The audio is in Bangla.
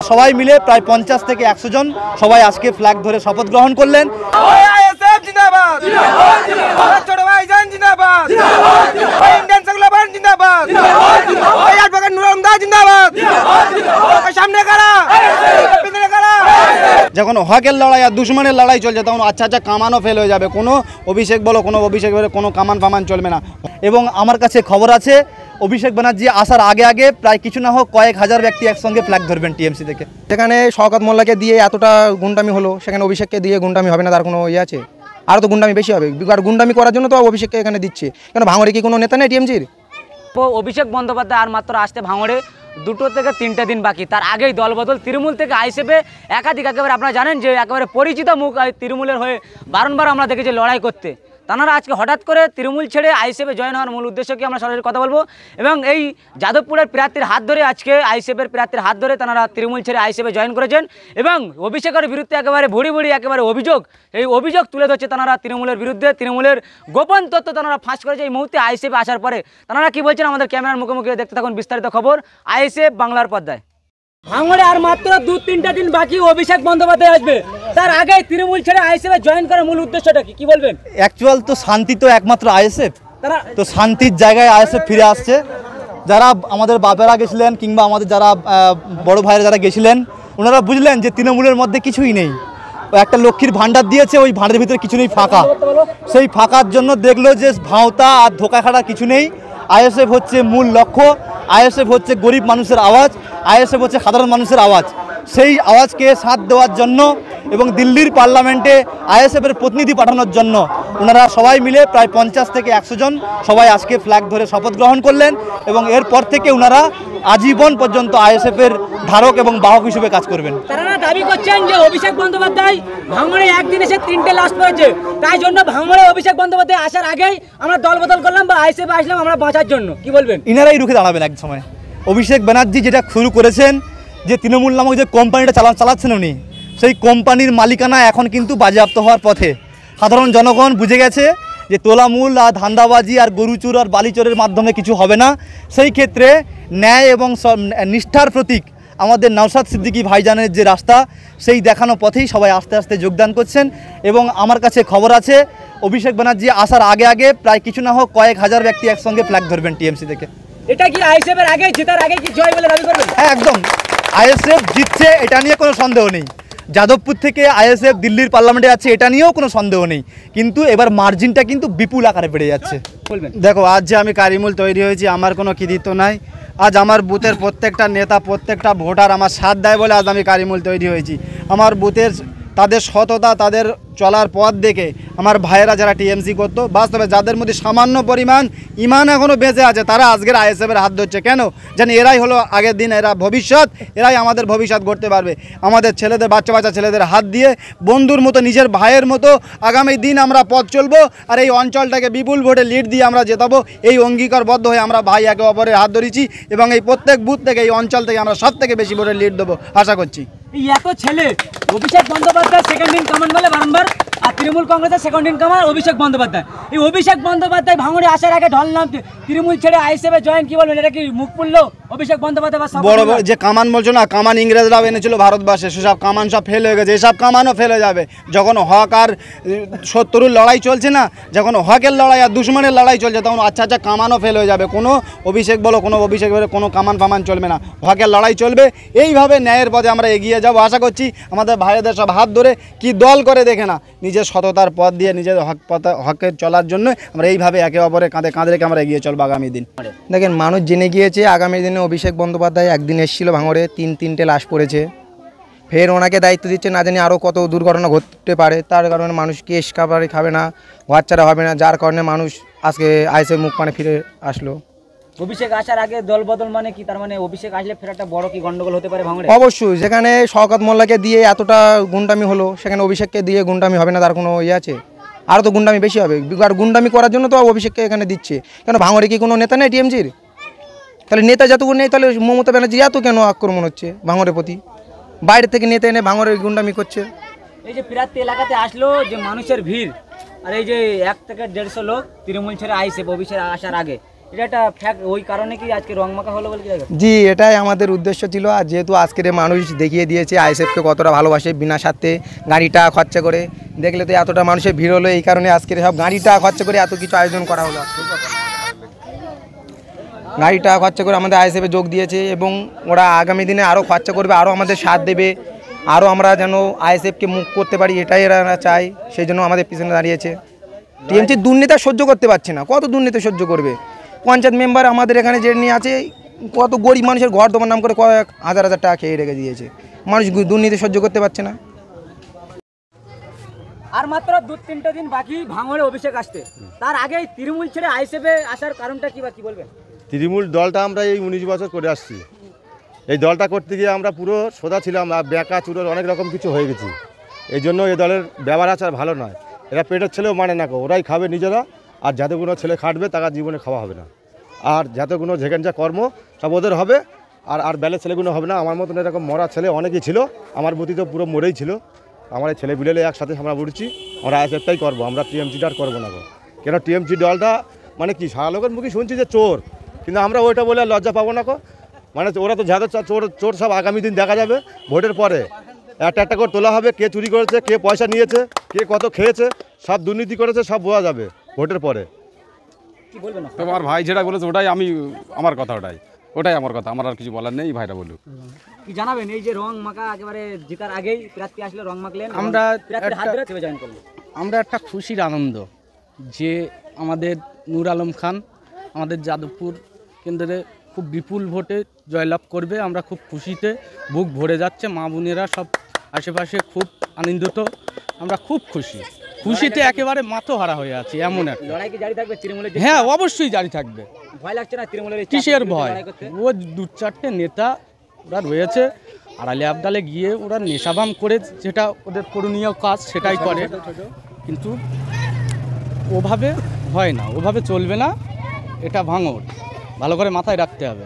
সবাই মিলে প্রায় 50 থেকে 100 জন সবাই আজকে ফ্ল্যাগ ধরে শপথ গ্রহণ করলেন। যখন হকের লড়াই আর দুশ্মনের লড়াই চলছে তখন আচ্ছা কামানও ফেল হয়ে যাবে। কোনো অভিষেক বলো কোনো অভিষেক বলে কোনো কামান ফামান চলবে না। এবং আমার কাছে খবর আছে অভিষেক ব্যানার্জি আসার আগে প্রায় কিছু না হোক কয়েক হাজার ব্যক্তি একসঙ্গে ফ্ল্যাগ ধরবেন টিএমসি থেকে। যেখানে শওকত মোল্লাকে দিয়ে এতটা গুন্ডামি হলো সেখানে অভিষেককে দিয়ে গুন্ডামি হবে না, তার কোনো ইয়ে আছে? আরও তো গুন্ডামি বেশি হবে, আর গুন্ডামি করার জন্য তো অভিষেককে এখানে দিচ্ছে। কেন ভাঙড়ে কি কোনো নেতা নেই টিএমসির? অভিষেক বন্দ্যোপাধ্যায় আর মাত্র আসতে ভাঙড়ে 2 থেকে 3টে দিন বাকি, তার আগেই দলবদল। তৃণমূল থেকে আইএসএফে একাধিক একেবারে আপনারা জানেন যে একেবারে পরিচিত মুখ তৃণমূলের হয়ে বারংবার আমরা দেখেছি লড়াই করতে। তারা আজকে হঠাৎ করে তৃণমূল ছেড়ে আইএসএফে জয়েন হওয়ার মূল উদ্দেশ্য কি আমরা সরাসরি কথা বলবো। এবং এই যাদবপুরের প্রার্থীর হাত ধরে আজকে আইএসএফের প্রার্থীর হাত ধরে তারা তৃণমূল ছেড়ে আইএসএফে জয়েন করেছেন এবং অভিষেকের বিরুদ্ধে একেবারে ভুড়ি একেবারে এই অভিযোগ তুলে ধরছে তারা তৃণমূলের বিরুদ্ধে। তৃণমূলের গোপন তথ্য তারা ফাঁস করেছে এই মুহূর্তে আইএসএফে আসার পরে। তারা কি বলছেন আমাদের ক্যামেরার মুখোমুখি দেখতে থাকুন বিস্তারিত খবর আইএসএফ বাংলার পর্দায়। ভাঙড়ে আর মাত্র 2-3টা দিন বাকি অভিষেক বন্দ্যোপাধ্যায় আসবে, তার আগে তৃণমূল ছেড়ে আইএসএফে জয়েন করার মূল উদ্দেশ্যটা কি বলবেন? অ্যাকচুয়াল তো শান্তি তো একমাত্র আইএসএফ, তো শান্তির জায়গায় আইএসএফ ফিরে আসছে। যারা আমাদের বাপেরা গেছিলেন কিংবা আমাদের যারা বড় ভাইয়েরা যারা গেছিলেন ওনারা বুঝলেন যে তৃণমূলের মধ্যে কিছুই নেই। একটা লক্ষ্মীর ভাণ্ডার দিয়েছে, ওই ভাণ্ডারের ভিতরে কিছু নেই, ফাঁকা। সেই ফাঁকার জন্য দেখলো যে ভাঁওতা আর ধোকা খাড়া কিছু নেই। আইএসএফ হচ্ছে মূল লক্ষ্য, আইএসএফ হচ্ছে গরিব মানুষের আওয়াজ, আইএসএফ হচ্ছে সাধারণ মানুষের আওয়াজ। সেই আওয়াজকে সাথ দেওয়ার জন্য এবং দিল্লির পার্লামেন্টে আইএসএফের প্রতিনিধি পাঠানোর জন্য ওনারা সবাই মিলে প্রায় 50 থেকে 100 জন সবাই আজকে ফ্ল্যাগ ধরে শপথ গ্রহণ করলেন এবং এরপর থেকে ওনারা আজীবন পর্যন্ত আইএসএফের ধারক এবং বাহক হিসেবে কাজ করবেন। তারা দাবি করছেন যে অভিষেক বন্দ্যোপাধ্যায় ভাঙড়ে একদিন এসে 3টে লাশ পড়েছে, তাই জন্য ভাঙড়ে অভিষেক বন্দ্যোপাধ্যায় আসার আগেই আমরা দল বদল করলাম বা আইএসএফে আসলাম আমরা বাঁচার জন্য। কি বলবেন? ইনারাই রুখে দাঁড়াবেন এক সময়। অভিষেক ব্যানার্জি যেটা শুরু করেছেন, যে তৃণমূল নামক যে কোম্পানিটা চালাচ্ছেন উনি, সেই কোম্পানির মালিকানা এখন কিন্তু বাজেয়াপ্ত হওয়ার পথে। সাধারণ জনগণ বুঝে গেছে যে তোলামূল আর ধান্দাবাজি আর গরুচুর আর বালিচরের মাধ্যমে কিছু হবে না। সেই ক্ষেত্রে ন্যায় এবং নিষ্ঠার প্রতীক আমাদের নওশাদ সিদ্দিকী ভাইজানের যে রাস্তা, সেই দেখানো পথেই সবাই আস্তে আস্তে যোগদান করছেন। এবং আমার কাছে খবর আছে অভিষেক ব্যানার্জি আসার আগে প্রায় কিছু না হোক কয়েক হাজার ব্যক্তি একসঙ্গে ফ্ল্যাগ ধরবেন টিএমসি থেকে। এটা কি আইএসএফের আগে জেতার আগে কি জয় বলে দাবি করবেন? হ্যাঁ, একদম আইএসএফ জিতছে, এটা নিয়ে কোনো সন্দেহ নেই। যাদবপুর থেকে আইএসএফ দিল্লির পার্লামেন্টে যাচ্ছে, এটা নিয়েও কোনো সন্দেহ নেই। কিন্তু এবার মার্জিনটা কিন্তু বিপুল আকারে বেড়ে যাচ্ছে। দেখো, আজ যে আমি কারিমুল তৈরি হয়েছি আমার কোনো কৃতিত্ব নাই। আজ আমার বুথের প্রত্যেকটা নেতা প্রত্যেকটা ভোটার আমার সাথ দেয় বলে আজ আমি কারিমুল তৈরি হয়েছি। আমার বুথের তাদের সততা, তাদের চলার পথ দেখে আমার ভাইয়েরা যারা টিএমসি করতো, বাস্তবে যাদের মধ্যে সামান্য পরিমাণ ইমান এখনও বেঁচে আছে, তারা আজকের আইএসএফের হাত ধরছে। কেন জানি এরাই হলো আগের দিন, এরা ভবিষ্যৎ, এরাই আমাদের ভবিষ্যৎ গড়তে পারবে। আমাদের ছেলেদের বাচ্চা ছেলেদের হাত দিয়ে বন্ধুর মতো নিজের ভাইয়ের মতো আগামী দিন আমরা পথ চলবো আর এই অঞ্চলটাকে বিপুল ভোটে লিড দিয়ে আমরা জেতাবো। এই অঙ্গীকারবদ্ধ হয়ে আমরা ভাই একে অপরের হাত ধরেছি এবং এই প্রত্যেক বুথ থেকে এই অঞ্চল থেকে আমরা সব থেকে বেশি ভোটে লিড দেবো আশা করছি। এত ছেলে Abhishek Bandyopadhyay second in command বলে বারংবার, আর তৃণমূল কংগ্রেসের second in command Abhishek Bandyopadhyay. এই অভিষেক বন্দ্যোপাধ্যায় ভাঙড়ে আসার আগে ঢল নাম তৃণমূল ছেড়ে আইএসএফে জয়েন, কি বলবেন? এটা কি মুখ পুড়লো অভিষেক বন্দ্যোপাধ্যায়? বড় যে কামান বলছো না, কামান ইংরেজরাও এনেছিল ভারতবর্ষে, সেসব কামান সব ফেল হয়ে গেছে, এসব কামানও ফেলে যাবে। যখন হক আর শত্রুর লড়াই চলছে না, যখন হকের লড়াই আর দুশ্মনের লড়াই চলছে, তখন আচ্ছা কামানও ফেল হয়ে যাবে। কোনো অভিষেক বলো কোনো অভিষেক বলে কোনো কামান ফামান চলবে না, হকের লড়াই চলবে। এইভাবে ন্যায়ের পথে আমরা এগিয়ে যাবো আশা করছি। আমাদের ভাইদের সব হাত ধরে কি দল করে দেখে না, নিজের সততার পথ দিয়ে নিজের হকের চলার জন্য আমরা এইভাবে একে অপরের কাঁধে কাঁধে রেখে আমরা এগিয়ে চলবো আগামী দিন। দেখেন, মানুষ জেনে গিয়েছে আগামী দিনে অভিষেক বন্দ্যোপাধ্যায় একদিন এসেছিল ভাঙড়ে, 3টে লাশ পড়েছে, ফের ওনাকে দায়িত্ব দিচ্ছে, না জানি আরও কত দুর্ঘটনা ঘটতে পারে। তার কারণে মানুষ কেস কাবারি খাবে না, বাচ্চারা হবে না, যার কারণে মানুষ আজকে আইএসএফ মুখ মানে ফিরে আসলো। অভিষেক আসার আগে দল বদল মানে কি? তার মানে অভিষেক আসলে ফের একটা বড় কি গন্ডগোল হতে পারে ভাঙড়ে? অবশ্যই, যেখানে শওকত মোল্লাকে দিয়ে এতটা গুন্ডামি হলো সেখানে অভিষেককে দিয়ে গুন্ডামি হবে না, তার কোনো ইয়ে আছে? আরও তো গুন্ডামি বেশি হবে, আর গুন্ডামি করার জন্য তো অভিষেককে এখানে দিচ্ছে। কেন ভাঙড়ে কি কোনো নেতা নেই টিএমসির? তাহলে নেতা যতক্ষণ নেই, তাহলে মমতা ব্যানার্জি এত কেন আক্রমণ হচ্ছে ভাঙড়ের প্রতি? বাইরে থেকে নেতা এনে ভাঙড়ে গুন্ডামি করছে। এই যে প্রার্থী এলাকাতে আসলো, যে মানুষের ভিড়, আর এই যে 1 থেকে 150 লোক তৃণমূল ছেড়ে আইএসএফ অভিষেক আসার আগে, এটা একটা ফ্যাক্ট, ওই কারণে কি আজকে রং মাখা হলো বলে কি লাগে? জি, এটাই আমাদের উদ্দেশ্য ছিল। আর যেহেতু আজকের মানুষ দেখিয়ে দিয়েছে আইএসএফকে কতটা ভালোবাসে, বিনা স্বার্থে গাড়িটা খরচা করে, দেখলে তো এতটা মানুষের ভিড় হলো, এই কারণে আজকের সব গাড়িটা খরচা করে এত কিছু আয়োজন করা হলো। গাড়িটা খরচা করে আমাদের আইএসএফে যোগ দিয়েছে এবং ওরা আগামী দিনে আরও খরচা করবে, আরও আমাদের সাথ দেবে, আরও আমরা যেন আইএসএফকে মুখ করতে পারি, এটাই এরা চায়, সেই জন্য আমাদের পিছনে দাঁড়িয়েছে। টিএমসি দুর্নীতি সহ্য করতে পারছে না, কত দুর্নীতি সহ্য করবে? পঞ্চায়েত মেম্বার আমাদের এখানে যে নিয়ে আছে, কত গরিব মানুষের ঘর তোমার নাম করে কয়েক হাজার হাজার টাকা খেয়ে রেখে দিয়েছে। মানুষ দুর্নীতি সহ্য করতে পারছে না। আর মাত্র 2-3 দিন বাকি ভাঙড়ে অভিষেক আসতে, তার আগেই তৃণমূল ছেড়ে আইএসএফে আসার কারণটা কি বা কি বলবেন? তৃণমূল দলটা আমরা এই 19 বছর করে আসছি। এই দলটা করতে গিয়ে আমরা পুরো সোজা ছিলাম, বেঁকা চুরোর অনেক রকম কিছু হয়ে গেছি। এই জন্য এই দলের ব্যবহার আচার ভালো নয়। এরা পেটের ছেলেও মানে না, ওরাই খাবে নিজেরা, আর যাতে কোনো ছেলে খাটবে তারা জীবনে খাওয়া হবে না। আর যাতে কোনো যেখানে যা কর্ম সব ওদের হবে, আর বেলে ছেলেগুলো হবে না। আমার মতন এরকম মরা ছেলে অনেকই ছিল, আমার বুদ্ধি তো পুরো মরেই ছিল। আমার এই ছেলে বিলেলে একসাথে আমরা উঠছি, আমরা আইএসএফটাই করবো, আমরা টিএমসিটা আর করবো না। কেন টিএমসি দলটা মানে কি, সারা লোকের মুখে শুনছি যে চোর, কিন্তু আমরা ওইটা বলে আর লজ্জা পাবো না। মানে ওরা তো যাদের চোর চোর সব আগামী দিন দেখা যাবে। ভোটের পরে একটা একটা করে তোলা হবে, কে চুরি করেছে, কে পয়সা নিয়েছে, কে কত খেয়েছে, সব দুর্নীতি করেছে, সব বোঝা যাবে ভোটের পরে। কি বলবেন? তোমার ভাই যেটা বলেছে ওটাই আমার কথা, ওটাই আমার কথা, আমার আর কিছু বলার নেই। ভাইরা বলুক, কি জানাবেন? এই যে রং মাখা একেবারে জেতার আগেই প্রার্থী আসলে রং মাখলেন, আমরা হাত ধরে চেপে জয়েন করলেন। আমরা একটা খুশির আনন্দ যে আমাদের নূর আলম খান আমাদের যাদবপুর কেন্দ্রে খুব বিপুল ভোটে জয়লাভ করবে। আমরা খুব খুশিতে বুক ভরে যাচ্ছে, মা বোনেরা সব আশেপাশে খুব আনন্দিত, আমরা খুব খুশিতে একেবারে মাথোহারা হয়ে আছি। এমন একটা লড়াই কি জারি থাকবে তৃণমূলের? হ্যাঁ, অবশ্যই জারি থাকবে। ভয় লাগছে না তৃণমূলের? কিসের ভয়? ও 2-4টে নেতা ওরা রয়েছে, আড়ালে আবডালে গিয়ে ওরা নেশাবাম করে যেটা ওদের করণীয় কাজ সেটাই করে, কিন্তু ওভাবে হয় না, ওভাবে চলবে না। এটা ভাঙড়, ভালো করে মাথায় রাখতে হবে।